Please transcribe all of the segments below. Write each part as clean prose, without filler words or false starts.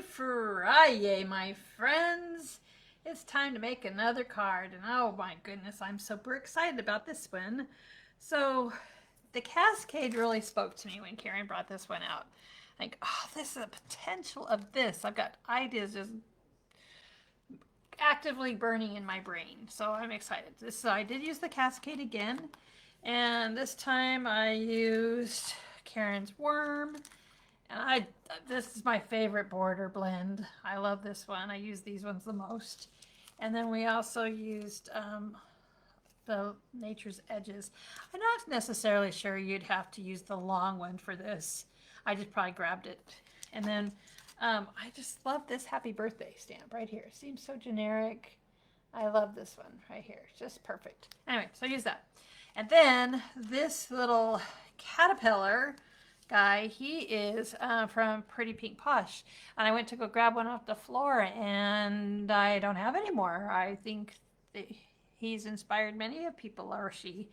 Friday, my friends. It's time to make another card, and oh my goodness, I'm super excited about this one. So, the Cascade really spoke to me when Karen brought this one out. Like, oh, this is the potential of this. I've got ideas just actively burning in my brain, so I'm excited. I did use the Cascade again, and this time I used Karen's Worm. And this is my favorite border blend. I love this one. I use these ones the most. And then we also used the Nature's Edges. I'm not necessarily sure you'd have to use the long one for this. I just probably grabbed it. And then I just love this happy birthday stamp right here. It seems so generic. I love this one right here. It's just perfect. Anyway, so I use that. And then this little caterpillar guy, he is from Pretty Pink Posh, and I went to go grab one off the floor, and I don't have any more. I think he's inspired many of people, or she,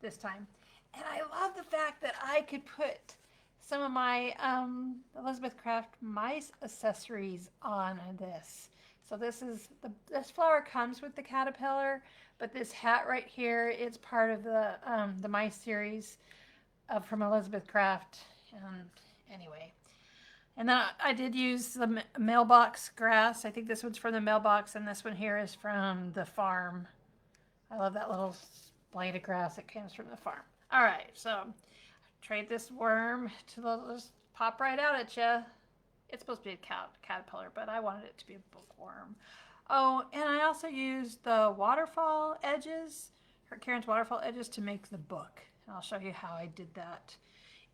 this time. And I love the fact that I could put some of my Elizabeth Craft mice accessories on this. So this flower comes with the caterpillar, but this hat right here, it's part of the mice series from Elizabeth Craft. Anyway, and then I did use the mailbox grass. I think this one's from the mailbox, and this one here is from the farm. I love that little blade of grass that comes from the farm. All right, so trade this worm to just pop right out at you. It's supposed to be a caterpillar, but I wanted it to be a bookworm. Oh, and I also used the waterfall edges, Karen's waterfall edges, to make the book. And I'll show you how I did that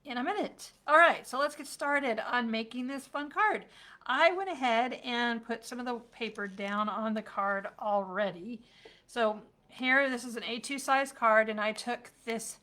in a minute. All right, so let's get started on making this fun card. I went ahead and put some of the paper down on the card already. So here, this is an A2 size card, and I took this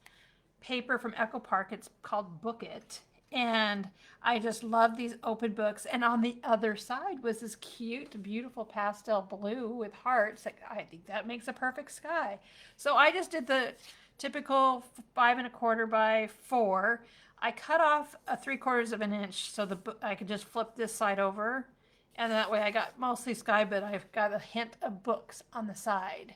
paper from Echo Park. It's called Book It. And I just love these open books. And on the other side was this cute, beautiful pastel blue with hearts. I think that makes a perfect sky. So I just did the typical 5 1/4 by 4. I cut off a 3/4 of an inch so I could just flip this side over, and that way I got mostly sky, but I've got a hint of books on the side.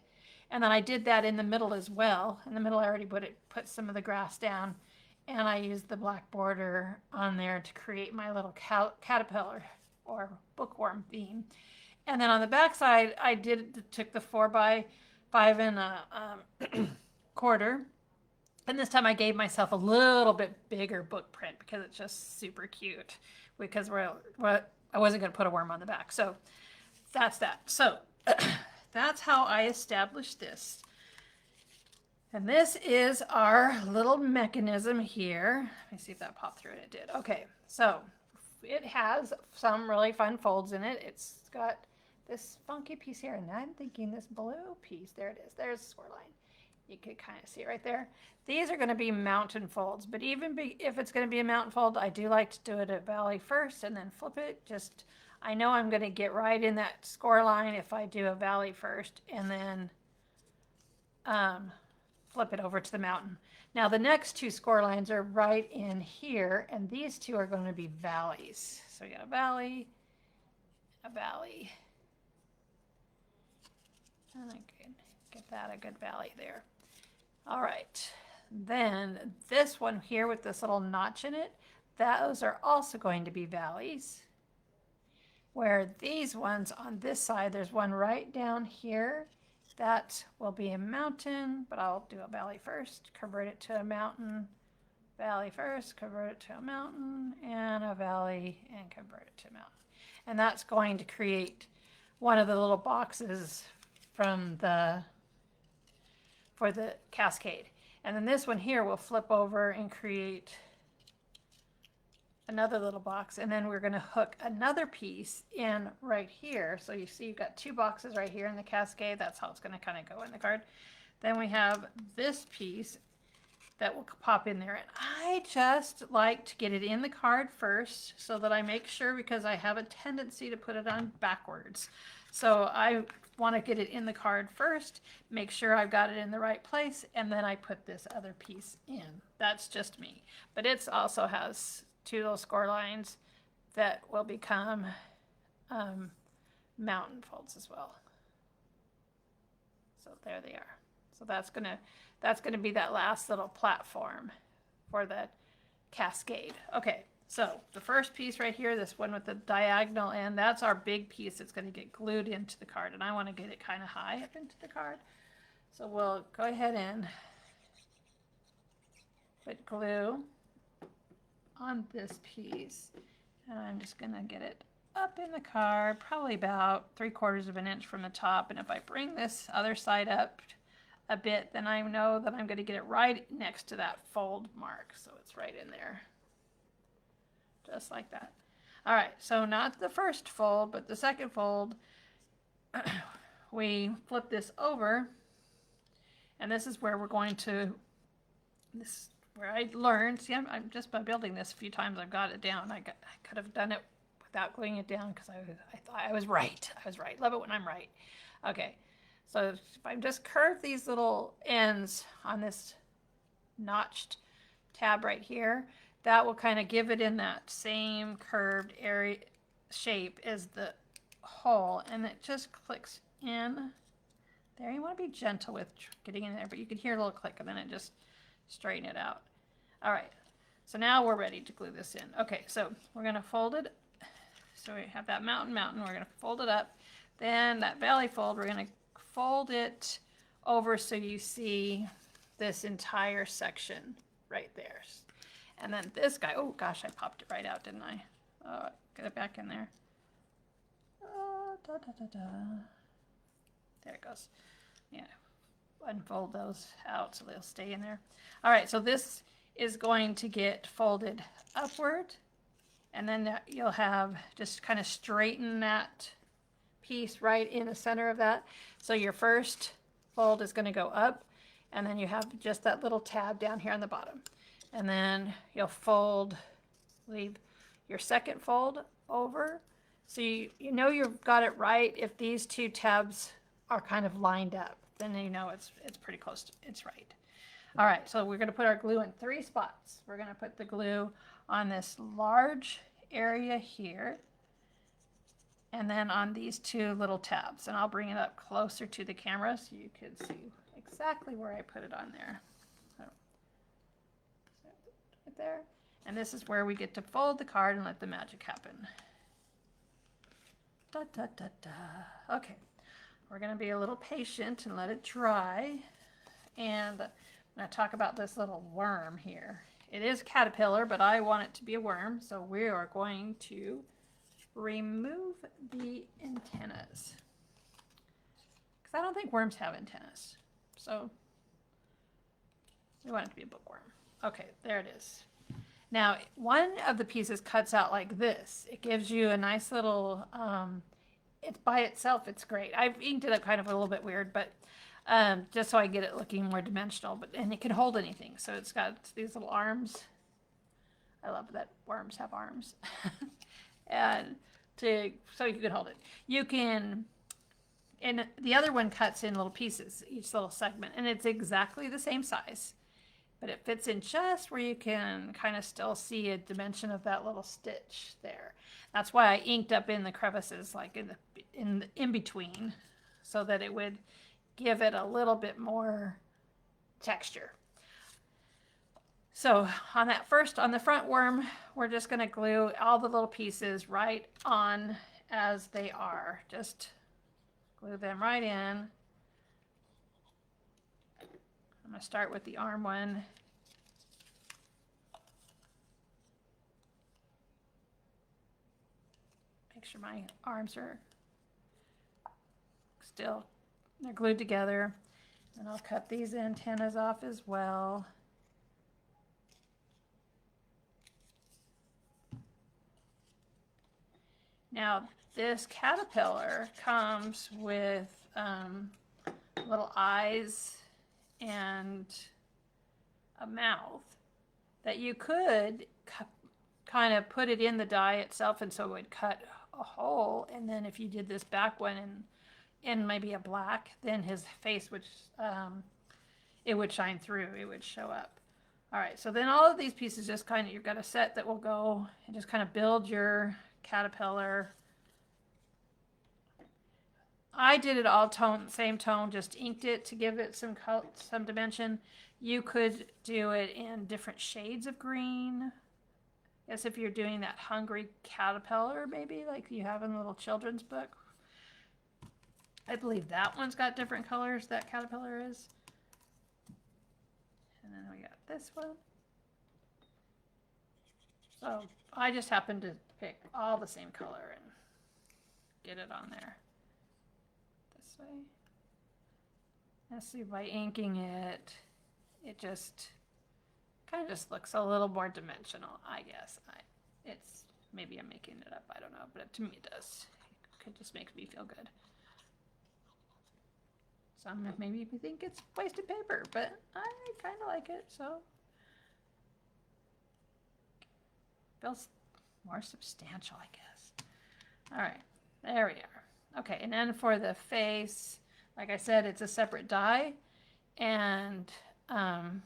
And then I did that in the middle as well. In the middle, I already put some of the grass down, and I used the black border on there to create my little caterpillar or bookworm theme. And then on the back side, I took the 4 by 5 1/4. And this time I gave myself a little bit bigger book print because it's just super cute, because I wasn't going to put a worm on the back. So that's that. So that's how I established this. And this is our little mechanism here. Let me see if that popped through, and it did. Okay, so it has some really fun folds in it. It's got this funky piece here, and I'm thinking this blue piece, there it is. There's the score line. You can kind of see it right there. These are going to be mountain folds, but even if it's going to be a mountain fold, I do like to do it at valley first and then flip it. I know I'm going to get right in that score line if I do a valley first and then flip it over to the mountain. Now the next 2 score lines are right in here, and these 2 are going to be valleys. So we got a valley, and I can get that a good valley there. All right, then this one here with this little notch in it, those are also going to be valleys. Where these ones on this side, there's one right down here. That will be a mountain, but I'll do a valley first, convert it to a mountain, valley first, convert it to a mountain, and a valley, and convert it to a mountain. And that's going to create one of the little boxes for the Cascade. And then this one here will flip over and create another little box, and then we're going to hook another piece in right here. So you see you've got 2 boxes right here in the Cascade. That's how it's going to kind of go in the card. Then we have this piece that will pop in there, and I just like to get it in the card first so that I make sure, because I have a tendency to put it on backwards. So I want to get it in the card first, make sure I've got it in the right place, and then I put this other piece in. That's just me. But it also has 2 little score lines that will become mountain folds as well. So there they are. So that's gonna be that last little platform for the cascade. Okay, so the first piece right here, this one with the diagonal end, that's our big piece that's going to get glued into the card, and I want to get it kind of high up into the card. So we'll go ahead and put glue on this piece, and I'm just going to get it up in the card, probably about 3/4 of an inch from the top. And if I bring this other side up a bit, then I know that I'm going to get it right next to that fold mark. So it's right in there, just like that. All right, so not the first fold, but the second fold, we flip this over, and this is where we're going to, this is where I learned, see, I'm just by building this a few times, I've got it down. I could have done it without gluing it down because I thought I was right. I was right. Love it when I'm right. Okay, so if I just curve these little ends on this notched tab right here, that will kind of give it in that same curved area shape as the hole, and it just clicks in there. You want to be gentle with getting in there, but you can hear a little click, and then it just straighten it out. All right, so now we're ready to glue this in. Okay, so we're going to fold it. So we have that mountain, we're going to fold it up. Then that valley fold, we're going to fold it over so you see this entire section right there. And then this guy, oh gosh, I popped it right out, didn't I? Get it back in there. There it goes. Yeah, unfold those out so they'll stay in there. All right, so this is going to get folded upward, and then you'll have just kind of straighten that piece right in the center of that. So your first fold is going to go up, and then you have just that little tab down here on the bottom. And then you'll leave your second fold over. So you know you've got it right if these two tabs are kind of lined up. Then you know it's pretty close to, it's right. All right, so we're going to put our glue in 3 spots. We're going to put the glue on this large area here, and then on these 2 little tabs. And I'll bring it up closer to the camera so you can see exactly where I put it on there. Right there. And this is where we get to fold the card and let the magic happen. Da, da, da, da. Okay, we're going to be a little patient and let it dry. And I'm going to talk about this little worm here. It is caterpillar, but I want it to be a worm, so we are going to remove the antennas, because I don't think worms have antennas, so we want it to be a bookworm. Okay, there it is. Now, one of the pieces cuts out like this. It gives you a nice little, it's by itself, it's great. I've inked it up kind of a little bit weird, but just so I get it looking more dimensional, and it can hold anything. So it's got these little arms. I love that worms have arms. And so you can hold it. You can, and the other one cuts in little pieces, each little segment, and it's exactly the same size, but it fits in just where you can kind of still see a dimension of that little stitch there. That's why I inked up in the crevices, like in between, so that it would give it a little bit more texture. So on the front worm, we're just going to glue all the little pieces right on as they are. Just glue them right in. I'm going to start with the arm one. Make sure my arms are still, they're glued together. And I'll cut these antennas off as well. Now, this caterpillar comes with little eyes and a mouth that you could kind of put it in the die itself, and so it would cut a hole. And then if you did this back one in maybe a black, then his face would, it would shine through, it would show up. All right, so then all of these pieces just kind of, you've got a set that will go and just kind of build your caterpillar I did it all tone, same tone, just inked it to give it some dimension. You could do it in different shades of green. Yes, if you're doing that hungry caterpillar, maybe like you have in the little children's book. I believe that one's got different colors, that caterpillar is. And then we got this one. So I just happened to pick all the same color and get it on there. This way. Let's see, by inking it, it just kind of just looks a little more dimensional, I guess. It's maybe I'm making it up, I don't know, but to me it does. It just makes me feel good. Some maybe think it's wasted paper, but I kind of like it, so feels more substantial, I guess. All right, there we are. Okay, and then for the face, like I said, it's a separate die, and it's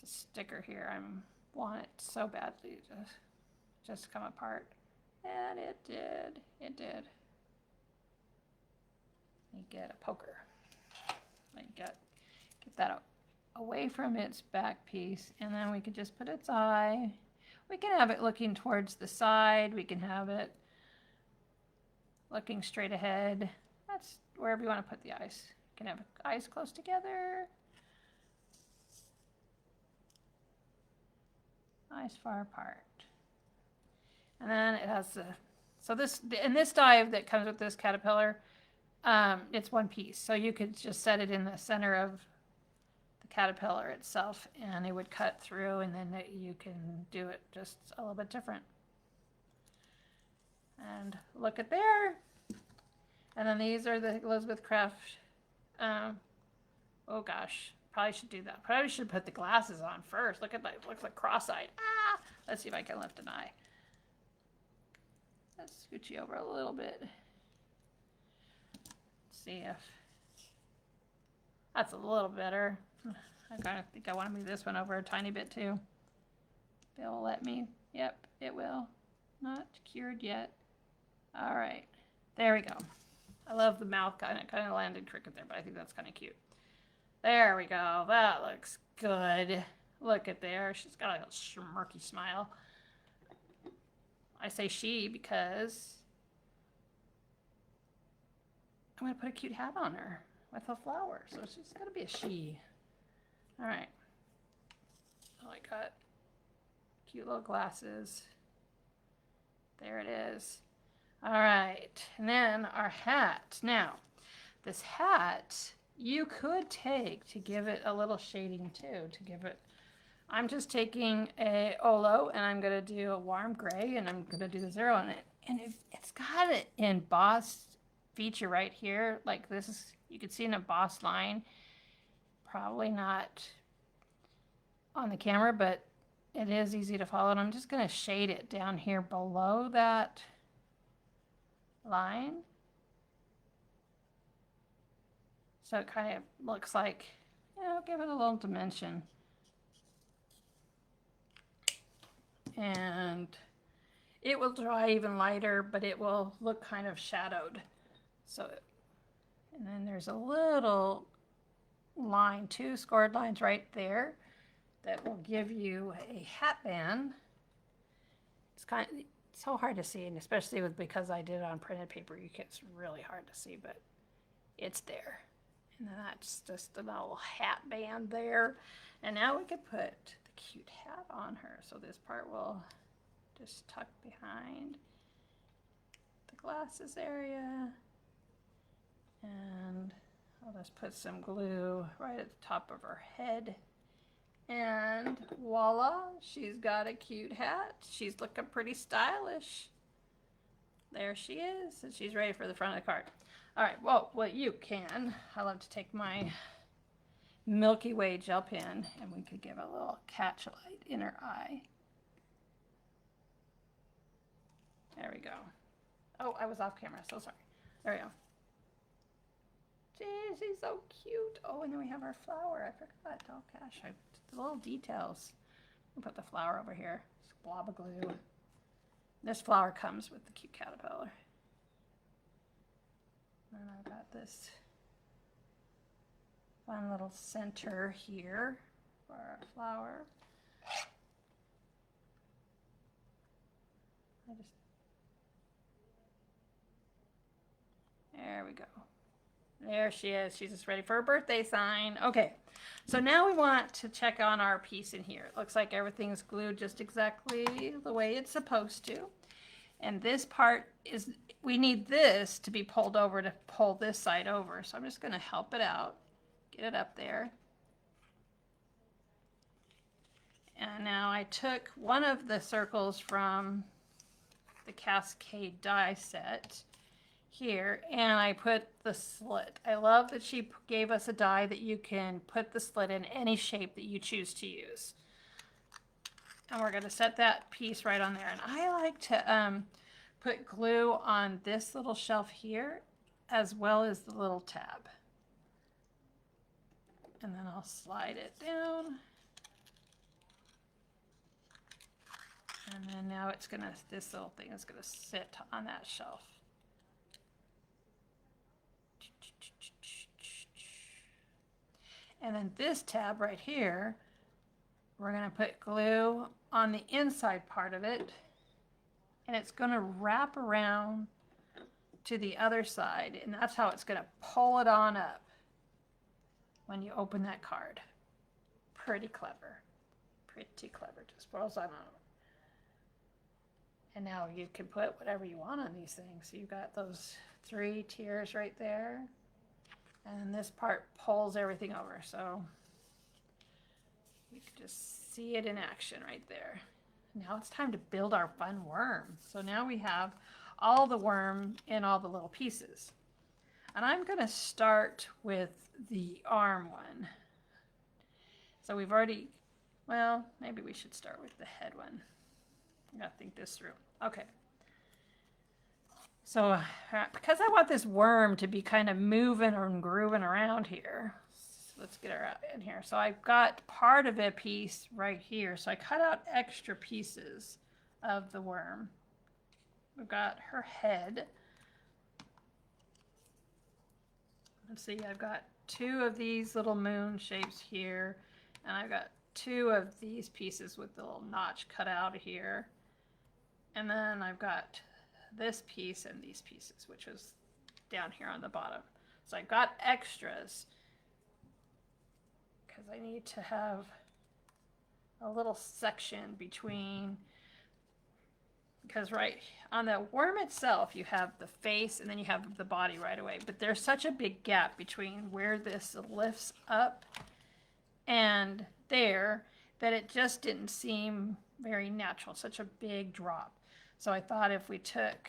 a sticker here. I want it so badly to just come apart, and it did. It did. You get a poker. Like get that away from its back piece, and then we can just put its eye. We can have it looking towards the side. We can have it looking straight ahead. That's wherever you want to put the eyes. You can have eyes close together. Eyes far apart. And then it has the, so this, in this die that comes with this caterpillar, it's one piece. So you could just set it in the center of the caterpillar itself and it would cut through, and then you can do it just a little bit different. And look at there. And then these are the Elizabeth Craft. Oh gosh, probably should do that. Probably should put the glasses on first. Look at that, it looks like cross-eyed. Ah! Let's see if I can lift an eye. Let's scooch you over a little bit. See if that's a little better. I kind of think I want to move this one over a tiny bit too. It will let me. Yep, it will. Not cured yet. All right, there we go. I love the mouth kind of landed crooked there, but I think that's kind of cute. There we go. That looks good. Look at there. She's got a little smirky smile. I say she because I'm going to put a cute hat on her with a flower. So she's got to be a she. All right. Oh, I got cute little glasses. There it is. All right. And then our hat. Now, this hat you could take to give it a little shading too. To give it, I'm just taking a Olo and I'm going to do a warm gray and I'm going to do the 0 on it. And if it's got an embossed feature right here, like this is, you can see an embossed line. Probably not on the camera, but it is easy to follow. And I'm just going to shade it down here below that line. So it kind of looks like, you know, give it a little dimension. And it will dry even lighter, but it will look kind of shadowed. So, and then there's a little line, 2 scored lines right there that will give you a hat band. It's kind of so hard to see, and especially because I did it on printed paper, it's really hard to see, but it's there. And then that's just a little hat band there. And now we could put the cute hat on her. So this part will just tuck behind the glasses area. And I'll just put some glue right at the top of her head. And voila, she's got a cute hat. She's looking pretty stylish. There she is, and she's ready for the front of the card. All right, well, what you can, I love to take my Milky Way gel pen, and we could give a little catch light in her eye. There we go. Oh, I was off camera, so sorry. There we go. Gee, she's so cute. Oh, and then we have our flower. I forgot. Oh, gosh, the little details. I'll put the flower over here. Just a blob of glue. This flower comes with the cute caterpillar. And I've got this fun little center here for our flower. There we go. There she is. She's just ready for her birthday sign. Okay, so now we want to check on our piece in here. It looks like everything's glued just exactly the way it's supposed to. And this part is, we need this to be pulled over to pull this side over. So I'm just going to help it out, get it up there. And now I took one of the circles from the Cascade die set here, and I put the slit. I love that she gave us a die that you can put the slit in any shape that you choose to use. And we're going to set that piece right on there. And I like to put glue on this little shelf here as well as the little tab. And then I'll slide it down. And then now it's going to, this little thing is going to sit on that shelf. And then this tab right here, we're going to put glue on the inside part of it, and it's going to wrap around to the other side, and that's how it's going to pull it on up when you open that card. Pretty clever. Pretty clever. Just rolls on out. And now you can put whatever you want on these things. So you've got those 3 tiers right there. And this part pulls everything over, so you can just see it in action right there. Now it's time to build our fun worm. So now we have all the worm in all the little pieces. And I'm going to start with the arm one. So we've already, well, maybe we should start with the head one. I gotta think this through. Okay. So because I want this worm to be kind of moving and grooving around here, so let's get her out in here. So I've got part of a piece right here. So I cut out extra pieces of the worm. We've got her head. Let's see, I've got 2 of these little moon shapes here, and I've got 2 of these pieces with the little notch cut out of here. And then I've got this piece and these pieces, which is down here on the bottom. So I've got extras because I need to have a little section between, because right on the worm itself you have the face and then you have the body right away, but there's such a big gap between where this lifts up and there that it just didn't seem very natural, such a big drop. So I thought if we took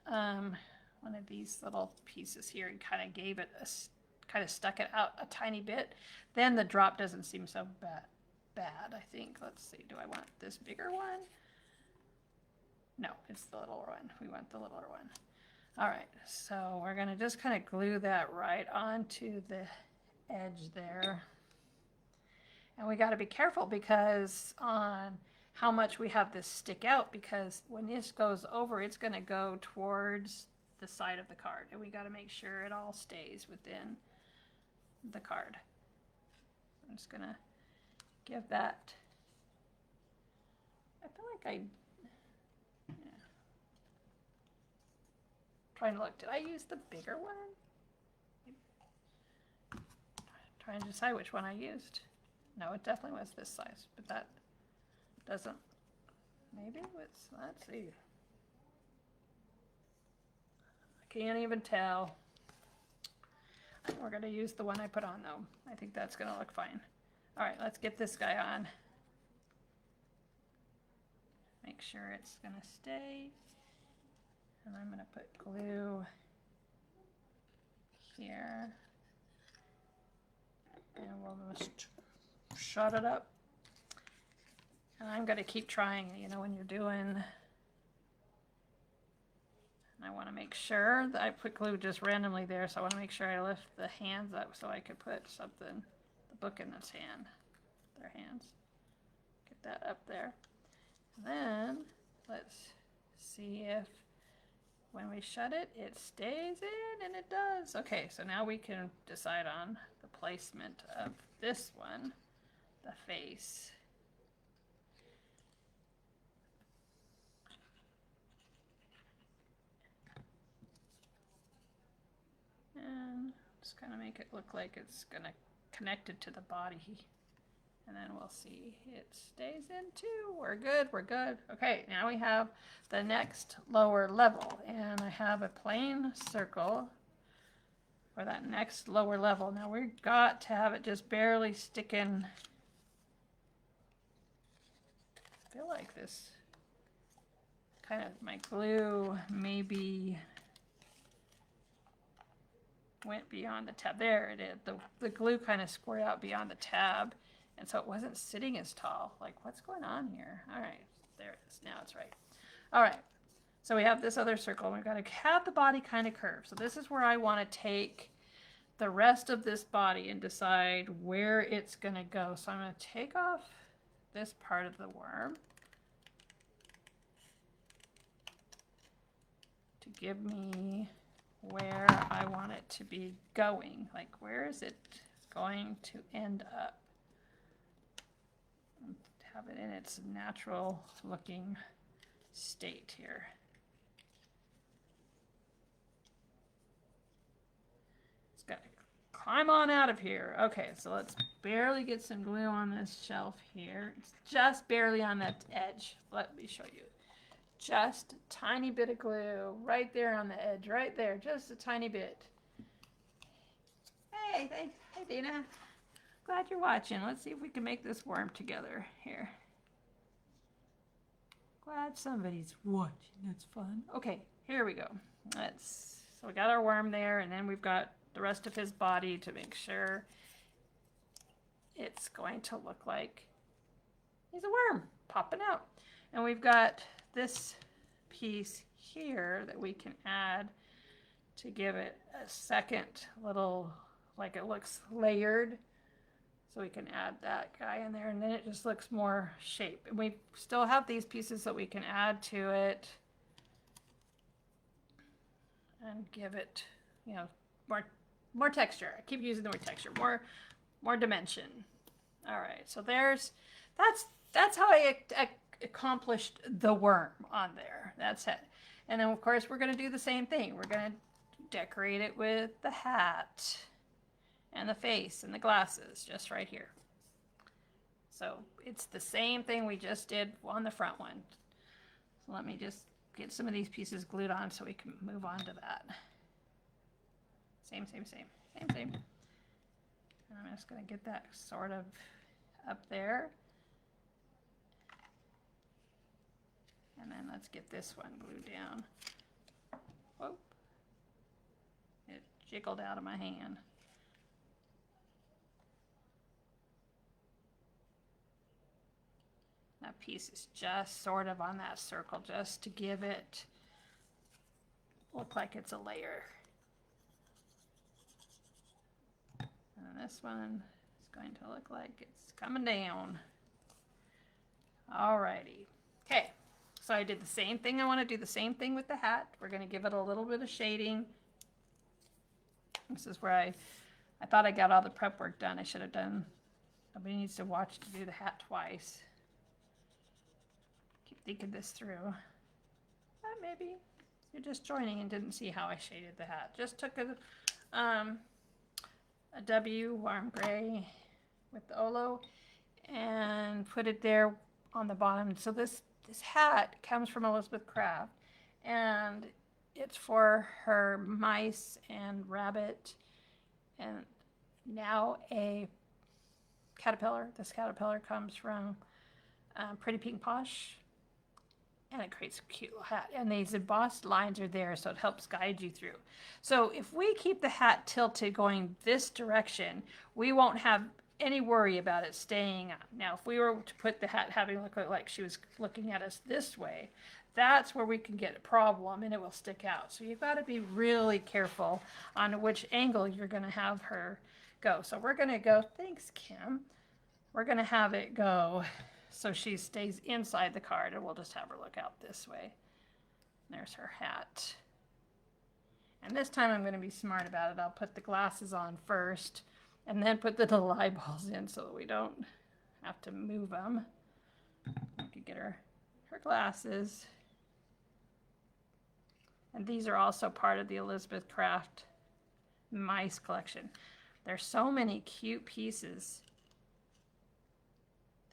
one of these little pieces here and kind of gave it a, kind of stuck it out a tiny bit, then the drop doesn't seem so bad, I think. Let's see, do I want this bigger one? No, it's the littler one. We want the littler one. All right, so we're gonna just kind of glue that right onto the edge there. And we gotta be careful because on how much we have this stick out, because when this goes over, it's going to go towards the side of the card, and we got to make sure it all stays within the card. I'm just going to give that, I feel like trying to look, did I use the bigger one? Trying to decide which one I used. No, it definitely was this size, but that doesn't, maybe let's see. I can't even tell. We're gonna use the one I put on though. I think that's gonna look fine. All right, let's get this guy on. Make sure it's gonna stay. And I'm gonna put glue here. And we'll just shut it up. And I'm going to keep trying, you know, when you're doing, and I want to make sure that I put glue just randomly there, so I want to make sure I lift the hands up so I could put something, the book in this hand, their hands. Get that up there. And then let's see if when we shut it, it stays in, and it does. Okay, so now we can decide on the placement of this one, the face. And just kind of make it look like it's gonna connect it to the body. And then we'll see it stays in too. We're good, we're good. Okay, now we have the next lower level. And I have a plain circle for that next lower level. Now we've got to have it just barely sticking. I feel like this kind of, my glue maybe went beyond the tab. There it is. The glue kind of squared out beyond the tab. And so it wasn't sitting as tall. Like, what's going on here? All right, there it is. Now it's right. All right, so we have this other circle. We've got to have the body kind of curved. So this is where I want to take the rest of this body and decide where it's going to go. So I'm going to take off this part of the worm to give me where I want it to be going. Like, where is it going to end up? Have it in its natural looking state here. It's got to climb on out of here. Okay, so let's barely get some glue on this shelf here. It's just barely on that edge. Let me show you. Just a tiny bit of glue right there on the edge, right there, just a tiny bit. Hey, hey Dina. Glad you're watching. Let's see if we can make this worm together here. Glad somebody's watching. That's fun. Okay, here we go. So we got our worm there, and then we've got the rest of his body to make sure it's going to look like he's a worm popping out. And we've got this piece here that we can add to give it a second little, like it looks layered. So we can add that guy in there, and then it just looks more shape. And we still have these pieces that we can add to it and give it, you know, more texture. I keep using the word texture, more dimension. All right, so that's how I accomplished the worm on there. That's it. And then of course we're going to do the same thing. We're going to decorate it with the hat and the face and the glasses just right here. So it's the same thing we just did on the front one. So let me just get some of these pieces glued on so we can move on to that. Same. And I'm just going to get that sort of up there. And then let's get this one glued down. Whoa. It jiggled out of my hand. That piece is just sort of on that circle, just to give it look like it's a layer. And this one is going to look like it's coming down. Alrighty. Okay, so I did the same thing. I want to do the same thing with the hat. We're going to give it a little bit of shading. This is where I thought I got all the prep work done. I should have done. Nobody needs to watch to do the hat twice. Keep thinking this through. Maybe you're just joining and didn't see how I shaded the hat. Just took a W warm gray with the Olo and put it there on the bottom. So this hat comes from Elizabeth Craft, and it's for her mice and rabbit, and now a caterpillar. This caterpillar comes from Pretty Pink Posh, and it creates a cute little hat. And these embossed lines are there, so it helps guide you through. So if we keep the hat tilted going this direction, we won't have any worry about it staying up. Now, if we were to put the hat having look like she was looking at us this way, that's where we can get a problem and it will stick out. So you've got to be really careful on which angle you're going to have her go. So we're going to go, thanks, Kim. We're going to have it go so she stays inside the card, and we'll just have her look out this way. There's her hat. And this time I'm going to be smart about it. I'll put the glasses on first and then put the little eyeballs in so that we don't have to move them. We could get her glasses. And these are also part of the Elizabeth Craft mice collection. There's so many cute pieces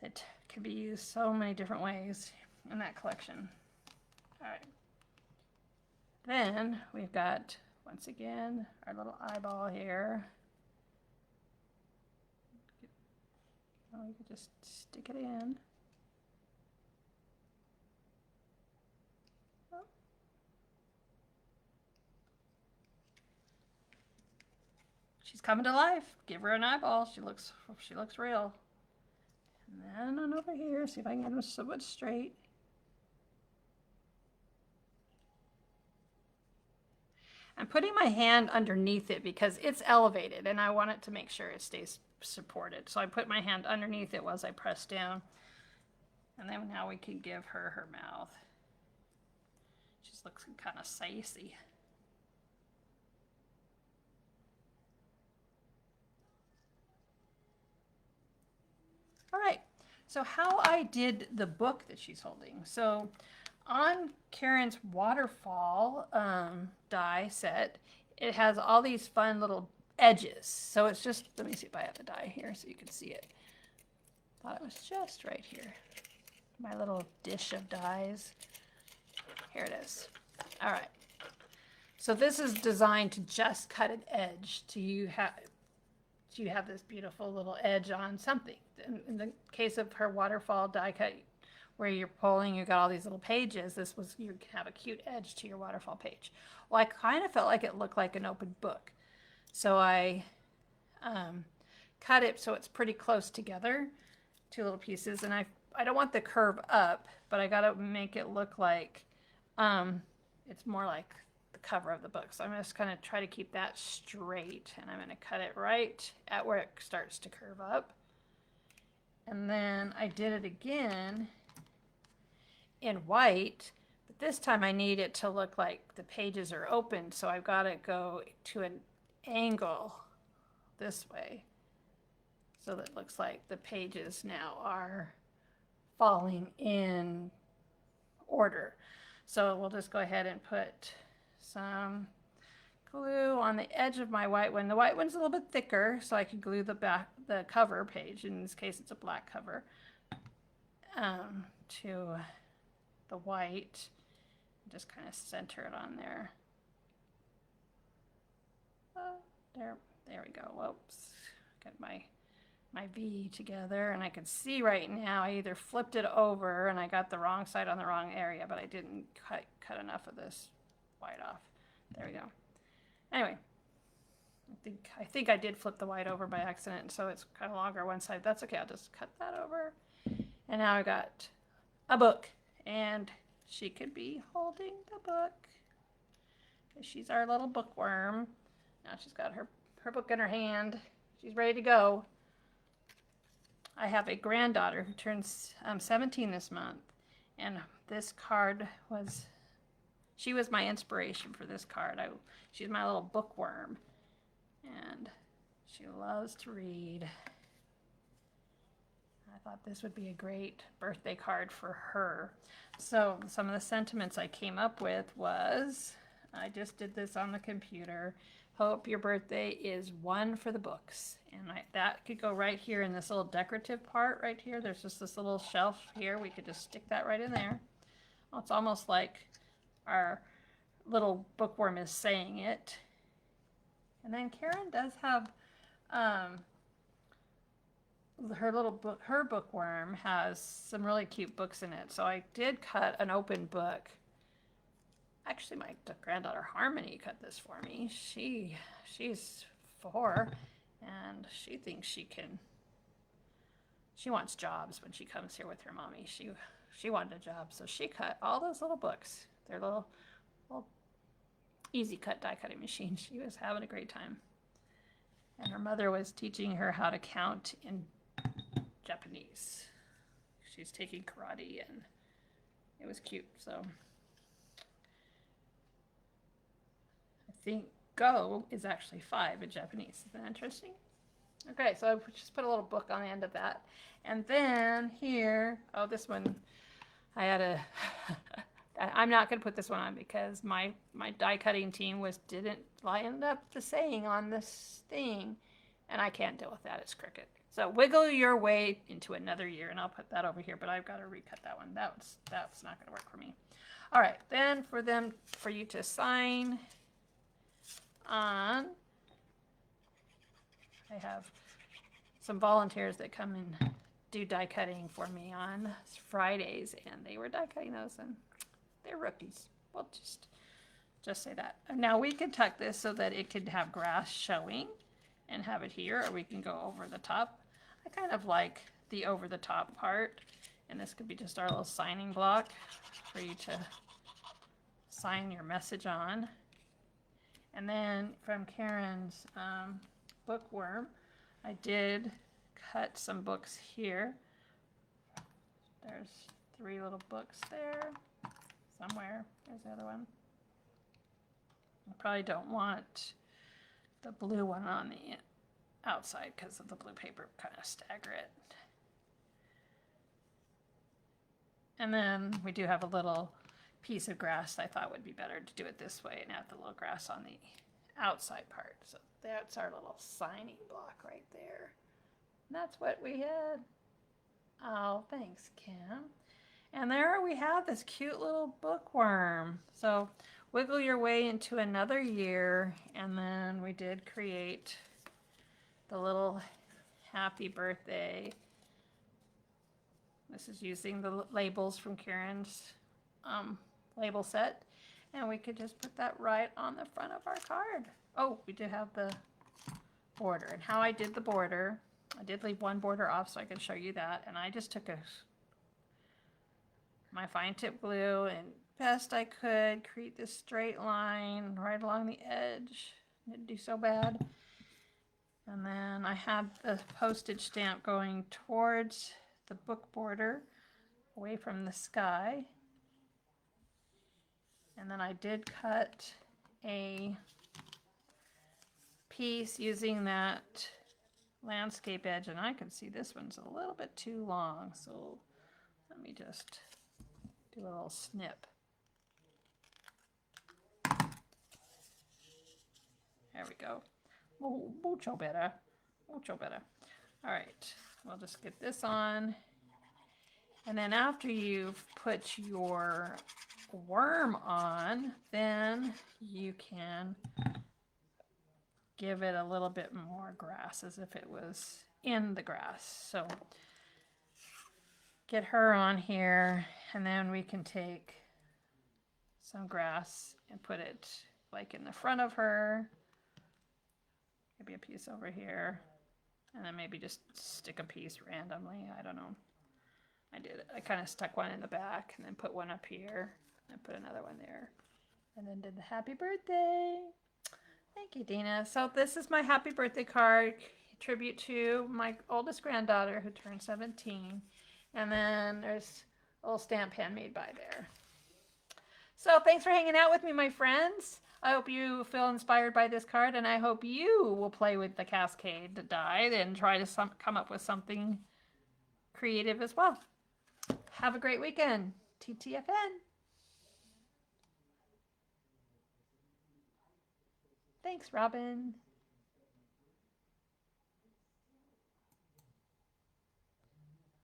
that can be used so many different ways in that collection. All right. Then we've got, once again, our little eyeball here. We could just stick it in. Oh. She's coming to life. Give her an eyeball. She looks real. And then on over here, see if I can get them somewhat straight. I'm putting my hand underneath it because it's elevated and I want it to make sure it stays supported. So I put my hand underneath it as I press down. And then now we can give her her mouth. She just looks kind of sassy. All right, so how I did the book that she's holding. So on Karen's waterfall die set, it has all these fun little edges. So it's just, let me see if I have the die here so you can see it. Thought it was just right here. My little dish of dies. Here it is. All right. So this is designed to just cut an edge to you have this beautiful little edge on something. In the case of her waterfall die cut, where you're pulling, you got all these little pages. This was, you can have a cute edge to your waterfall page. Well, I kind of felt like it looked like an open book. So I cut it so it's pretty close together, two little pieces. And I don't want the curve up, but I got to make it look like it's more like the cover of the book. So I'm just going to try to keep that straight. And I'm going to cut it right at where it starts to curve up. And then I did it again in white, but this time I need it to look like the pages are open, so I've got to go to an angle this way so that it looks like the pages now are falling in order. So we'll just go ahead and put some glue on the edge of my white one. The white one's a little bit thicker, so I could glue the cover page. In this case, it's a black cover, to the white. Just kind of center it on there. There we go. Whoops. Got my V together, and I can see right now I either flipped it over and I got the wrong side on the wrong area, but I didn't cut enough of this white off. There we go. Anyway, I think I did flip the white over by accident, so it's kind of longer one side. That's okay. I'll just cut that over. And now I got a book, and she could be holding the book. She's our little bookworm. Now she's got her book in her hand. She's ready to go. I have a granddaughter who turns 17 this month, and this card was, she was my inspiration for this card. She's my little bookworm, and she loves to read. I thought this would be a great birthday card for her. So some of the sentiments I came up with was, I just did this on the computer. Hope your birthday is one for the books. And that could go right here in this little decorative part right here. There's just this little shelf here. We could just stick that right in there. Well, it's almost like our little bookworm is saying it. And then Karen does have her little book, her bookworm has some really cute books in it. So I did cut an open book. Actually, my granddaughter Harmony cut this for me. She's 4, and she thinks she wants jobs when she comes here with her mommy. She wanted a job, so she cut all those little books. They're little easy cut die cutting machine. She was having a great time. And her mother was teaching her how to count in Japanese. She's taking karate, and it was cute. So I think go is actually 5 in Japanese. Isn't that interesting? Okay, so I just put a little book on the end of that. And then here, oh, this one, I had a, I'm not going to put this one on because my die cutting team didn't line up the saying on this thing. And I can't deal with that. It's crooked. So wiggle your way into another year. And I'll put that over here, but I've got to recut that one. That's not going to work for me. All right, then for you to sign on, I have some volunteers that come and do die cutting for me on Fridays, and they were die cutting those, and they're rookies. We'll just say that. And now we can tuck this so that it could have grass showing and have it here, or we can go over the top. I kind of like the over the top part, and this could be just our little signing block for you to sign your message on. And then from Karen's Bookworm, I did cut some books here. There's 3 little books there somewhere. There's the other one. I probably don't want the blue one on the outside because of the blue paper, kind of stagger it. And then we do have a little piece of grass. I thought would be better to do it this way and have the little grass on the outside part. So that's our little signing block right there. And that's what we had. Oh, thanks, Kim. And there we have this cute little bookworm. So wiggle your way into another year. And then we did create the little happy birthday. This is using the labels from Karen's label set. And we could just put that right on the front of our card. Oh, we do have the border. And how I did the border, I did leave one border off so I could show you that. And I just took my fine tip glue and best I could create this straight line right along the edge. Didn't do so bad. And then I had the postage stamp going towards the book border, away from the sky. And then I did cut a piece using that landscape edge, and I can see this one's a little bit too long, so let me just do a little snip. There we go. Oh, mucho better. Mucho better. All right, we'll just get this on. And then after you've put your worm on, then you can give it a little bit more grass as if it was in the grass. So get her on here, and then we can take some grass and put it like in the front of her. Maybe a piece over here, and then maybe just stick a piece randomly. I don't know. I kind of stuck one in the back and then put one up here and put another one there. And then did the happy birthday. Thank you, Dina. So this is my happy birthday card, tribute to my oldest granddaughter who turned 17. And then there's a little stamp handmade by there. So thanks for hanging out with me, my friends. I hope you feel inspired by this card, and I hope you will play with the Cascade die and try to come up with something creative as well. Have a great weekend. TTFN. Thanks, Robin.